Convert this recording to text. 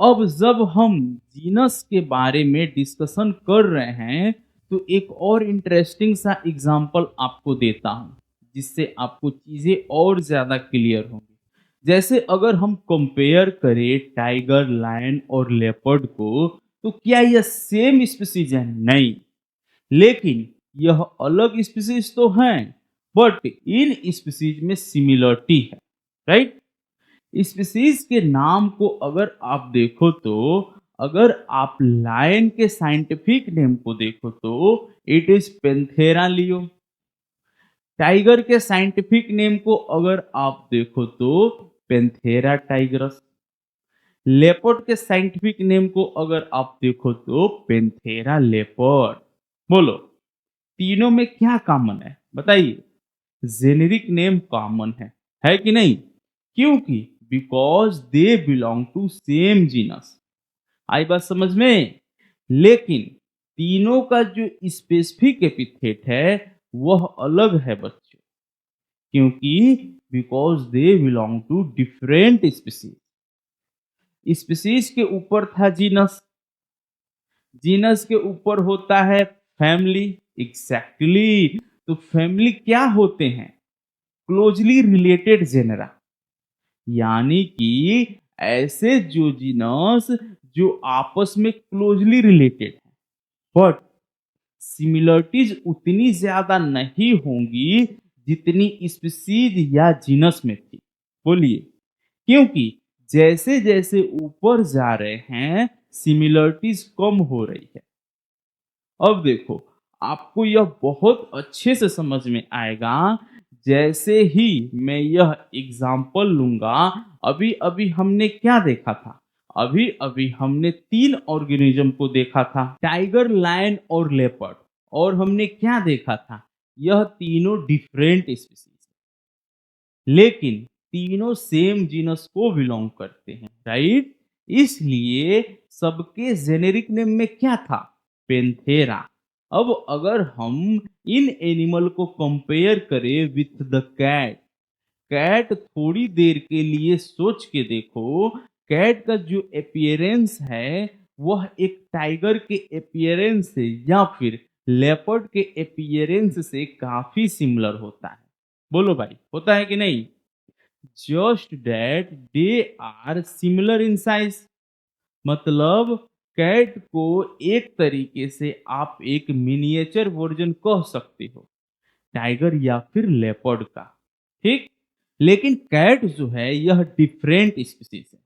अब जब हम जीनस के बारे में डिस्कशन कर रहे हैं तो एक और इंटरेस्टिंग सा एग्जांपल आपको देता हूं जिससे आपको चीजें और ज्यादा क्लियर होंगी। जैसे अगर हम कंपेयर करें टाइगर, लायन और लेपर्ड को, तो क्या यह सेम स्पीसीज है? नहीं, लेकिन यह अलग स्पीसीज तो हैं, बट इन स्पीसीज में सिमिलरिटी है, राइट। स्पीसीज के नाम को अगर आप देखो तो, अगर आप लायन के साइंटिफिक नेम को देखो तो it is Panthera Leo. Tiger के साइंटिफिक नेम को अगर आप देखो तो पेंथेरा टाइगरस। लेपर्ड के साइंटिफिक नेम को अगर आप देखो तो पेंथेरा लेपर्ड। बोलो, तीनों में क्या कॉमन है बताइए? जेनेरिक नेम कॉमन है कि नहीं? क्योंकि because they belong to same genus. आई बात समझ में? लेकिन तीनों का जो स्पेसिफिक एपिथेट है वह अलग है बच्चों, क्योंकि because they belong to different species. Species के ऊपर था जीनस, जीनस के ऊपर होता है फैमिली। एग्जैक्टली, तो फैमिली क्या होते हैं? क्लोजली रिलेटेड जेनरा, यानी कि ऐसे जो जीनस जो आपस में क्लोजली रिलेटेड है, बट सिमिलरिटीज उतनी ज्यादा नहीं होंगी जितनी स्पीसीज या जीनस में थी। बोलिए, क्योंकि जैसे जैसे ऊपर जा रहे हैं सिमिलरिटीज कम हो रही है। अब देखो, आपको यह बहुत अच्छे से समझ में आएगा जैसे ही मैं यह एग्जाम्पल लूंगा। अभी अभी हमने क्या देखा था? अभी अभी हमने तीन ऑर्गेनिज्म को देखा था, टाइगर, लायन और लेपर्ड। और हमने क्या देखा था? यह तीनों डिफरेंट स्पीसीज, लेकिन तीनों सेम जीनस को बिलोंग करते हैं, राइट। इसलिए सबके जेनेरिक नेम में क्या था? पेंथेरा। अब अगर हम इन एनिमल को कंपेयर करें विथ द कैट, कैट थोड़ी देर के लिए सोच के देखो, कैट का जो एपियरेंस है वह एक टाइगर के एपियरेंस से या फिर लेपर्ड के एपियरेंस से काफी सिमिलर होता है। बोलो भाई, होता है कि नहीं? Just that they are similar in size. मतलब कैट को एक तरीके से आप एक मिनिएचर वर्जन कह सकते हो टाइगर या फिर लेपर्ड का, ठीक। लेकिन कैट जो है यह डिफरेंट स्पीसीज है।